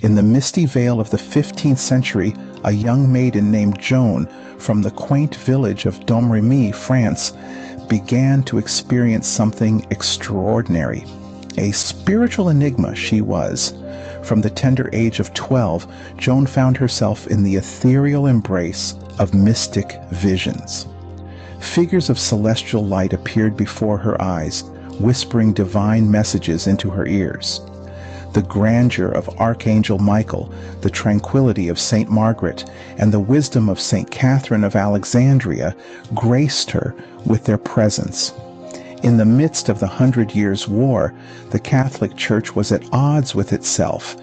In the misty veil of the 15th century, a young maiden named Joan from the quaint village of Domremy, France, began to experience something extraordinary. A spiritual enigma she was. From the tender age of 12, Joan found herself in the ethereal embrace of mystic visions. Figures of celestial light appeared before her eyes, whispering divine messages into her ears. The grandeur of Archangel Michael, the tranquility of Saint Margaret, and the wisdom of Saint Catherine of Alexandria graced her with their presence. In the midst of the 100 Years' War, the Catholic Church was at odds with itself,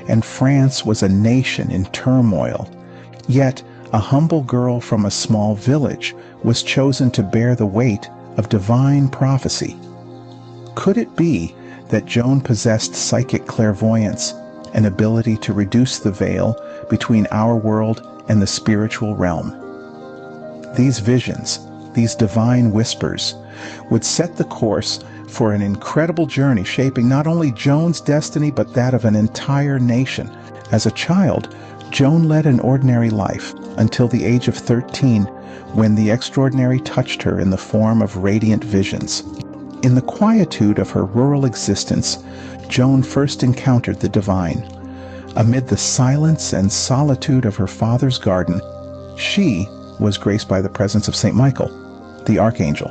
and France was a nation in turmoil. Yet, a humble girl from a small village was chosen to bear the weight of divine prophecy. Could it be that Joan possessed psychic clairvoyance, an ability to reduce the veil between our world and the spiritual realm? These visions, these divine whispers, would set the course for an incredible journey shaping not only Joan's destiny but that of an entire nation. As a child, Joan led an ordinary life until the age of 13, when the extraordinary touched her in the form of radiant visions. In the quietude of her rural existence, Joan first encountered the divine. Amid the silence and solitude of her father's garden, she was graced by the presence of Saint Michael, the archangel.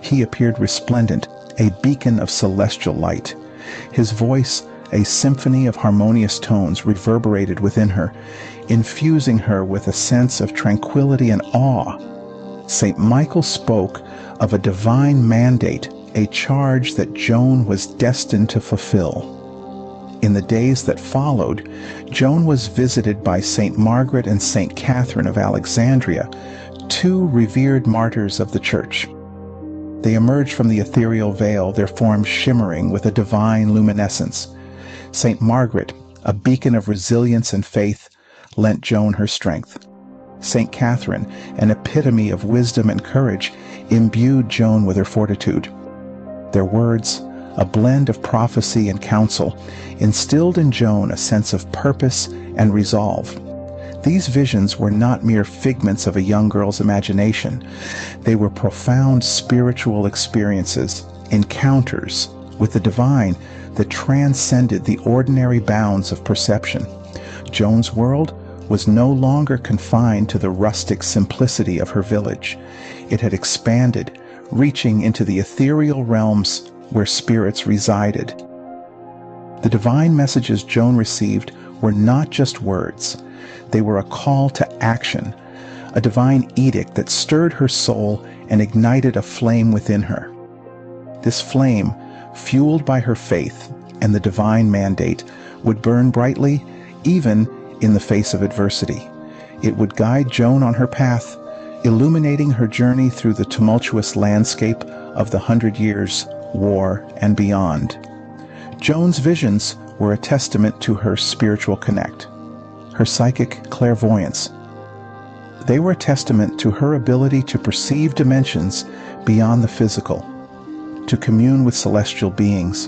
He appeared resplendent, a beacon of celestial light. His voice, a symphony of harmonious tones, reverberated within her, infusing her with a sense of tranquility and awe. Saint Michael spoke of a divine mandate, a charge that Joan was destined to fulfill. In the days that followed, Joan was visited by Saint Margaret and Saint Catherine of Alexandria, two revered martyrs of the Church. They emerged from the ethereal veil, their forms shimmering with a divine luminescence. Saint Margaret, a beacon of resilience and faith, lent Joan her strength. Saint Catherine, an epitome of wisdom and courage, imbued Joan with her fortitude. Their words, a blend of prophecy and counsel, instilled in Joan a sense of purpose and resolve. These visions were not mere figments of a young girl's imagination. They were profound spiritual experiences, encounters with the divine that transcended the ordinary bounds of perception. Joan's world was no longer confined to the rustic simplicity of her village. It had expanded, reaching into the ethereal realms where spirits resided. The divine messages Joan received were not just words. They were a call to action, a divine edict that stirred her soul and ignited a flame within her. This flame, fueled by her faith and the divine mandate, would burn brightly even in the face of adversity. It would guide Joan on her path, illuminating her journey through the tumultuous landscape of the 100 Years' War and beyond. Joan's visions were a testament to her spiritual connect, her psychic clairvoyance. They were a testament to her ability to perceive dimensions beyond the physical, to commune with celestial beings,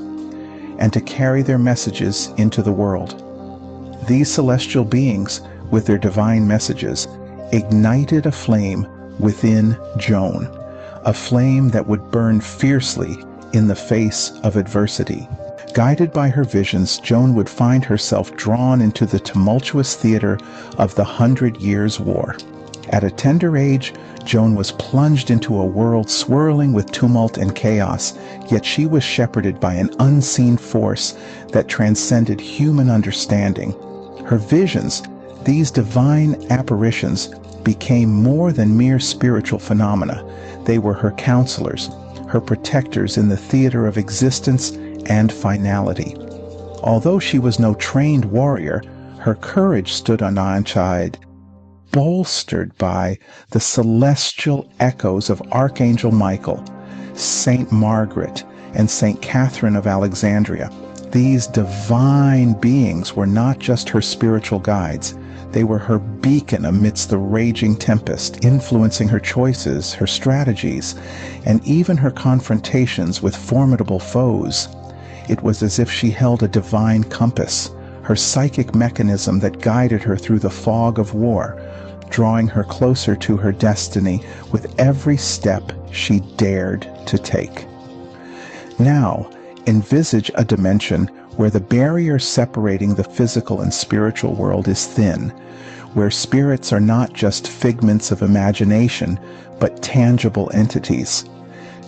and to carry their messages into the world. These celestial beings, with their divine messages, ignited a flame within Joan, a flame that would burn fiercely in the face of adversity. Guided by her visions, Joan would find herself drawn into the tumultuous theater of the 100 Years' War. At a tender age, Joan was plunged into a world swirling with tumult and chaos, yet she was shepherded by an unseen force that transcended human understanding. Her visions, these divine apparitions, became more than mere spiritual phenomena. They were her counselors, her protectors in the theater of existence and finality. Although she was no trained warrior, her courage stood unchided, bolstered by the celestial echoes of Archangel Michael, Saint Margaret, and Saint Catherine of Alexandria. These divine beings were not just her spiritual guides. They were her beacon amidst the raging tempest, influencing her choices, her strategies, and even her confrontations with formidable foes. It was as if she held a divine compass, her psychic mechanism that guided her through the fog of war, drawing her closer to her destiny with every step she dared to take. Now, envisage a dimension where the barrier separating the physical and spiritual world is thin, where spirits are not just figments of imagination, but tangible entities.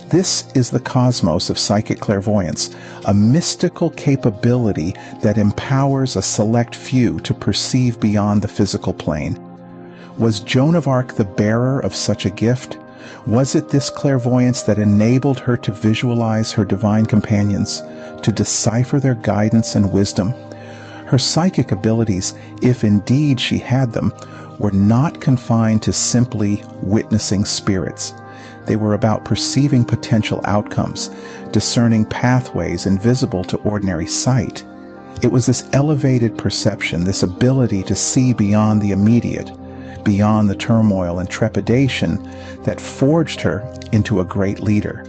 This is the cosmos of psychic clairvoyance, a mystical capability that empowers a select few to perceive beyond the physical plane. Was Joan of Arc the bearer of such a gift? Was it this clairvoyance that enabled her to visualize her divine companions, to decipher their guidance and wisdom? Her psychic abilities, if indeed she had them, were not confined to simply witnessing spirits. They were about perceiving potential outcomes, discerning pathways invisible to ordinary sight. It was this elevated perception, this ability to see beyond the immediate, beyond the turmoil and trepidation, that forged her into a great leader.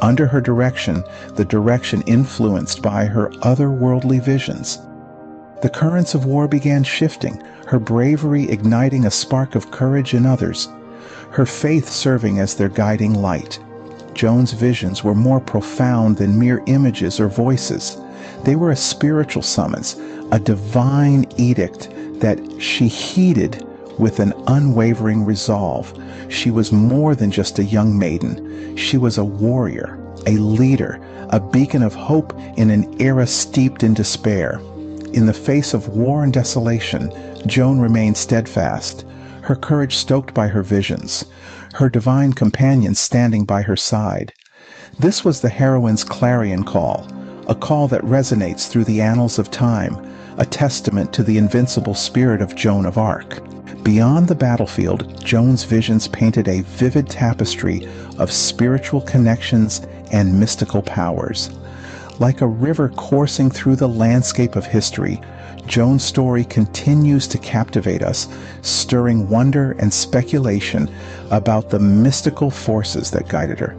Under her direction, the direction influenced by her otherworldly visions, the currents of war began shifting, her bravery igniting a spark of courage in others, her faith serving as their guiding light. Joan's visions were more profound than mere images or voices. They were a spiritual summons, a divine edict that she heeded with an unwavering resolve. She was more than just a young maiden. She was a warrior, a leader, a beacon of hope in an era steeped in despair. In the face of war and desolation, Joan remained steadfast, her courage stoked by her visions, her divine companions standing by her side. This was the heroine's clarion call, a call that resonates through the annals of time, a testament to the invincible spirit of Joan of Arc. Beyond the battlefield, Joan's visions painted a vivid tapestry of spiritual connections and mystical powers. Like a river coursing through the landscape of history, Joan's story continues to captivate us, stirring wonder and speculation about the mystical forces that guided her.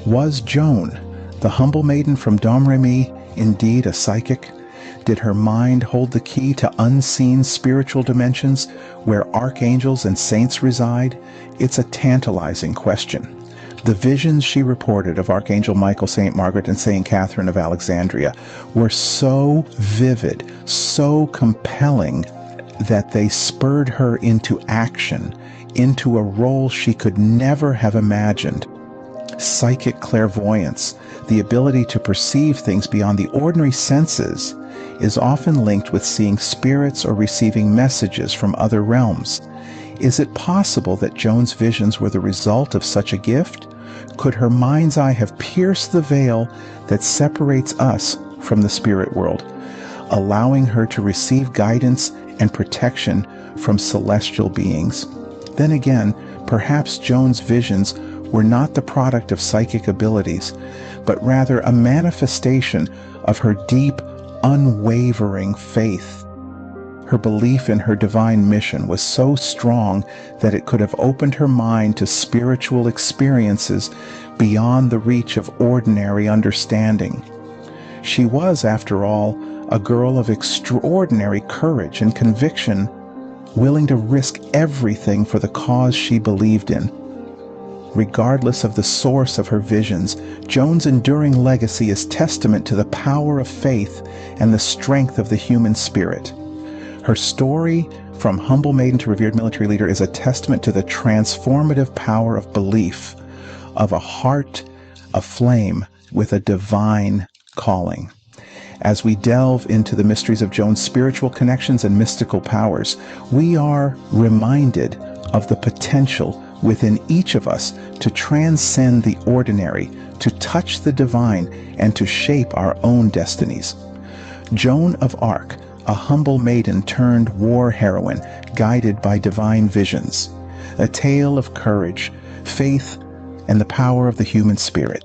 Was Joan, the humble maiden from Domremy, indeed a psychic? Did her mind hold the key to unseen spiritual dimensions where archangels and saints reside? It's a tantalizing question. The visions she reported of Archangel Michael, Saint Margaret, and Saint Catherine of Alexandria were so vivid, so compelling, that they spurred her into action, into a role she could never have imagined. Psychic clairvoyance, the ability to perceive things beyond the ordinary senses, is often linked with seeing spirits or receiving messages from other realms. Is it possible that Joan's visions were the result of such a gift? Could her mind's eye have pierced the veil that separates us from the spirit world, allowing her to receive guidance and protection from celestial beings? Then again, perhaps Joan's visions were not the product of psychic abilities, but rather a manifestation of her deep, unwavering faith. Her belief in her divine mission was so strong that it could have opened her mind to spiritual experiences beyond the reach of ordinary understanding. She was, after all, a girl of extraordinary courage and conviction, willing to risk everything for the cause she believed in. Regardless of the source of her visions, Joan's enduring legacy is testament to the power of faith and the strength of the human spirit. Her story, from humble maiden to revered military leader, is a testament to the transformative power of belief, of a heart aflame with a divine calling. As we delve into the mysteries of Joan's spiritual connections and mystical powers, we are reminded of the potential within each of us to transcend the ordinary, to touch the divine, and to shape our own destinies. Joan of Arc, a humble maiden turned war heroine, guided by divine visions. A tale of courage, faith, and the power of the human spirit.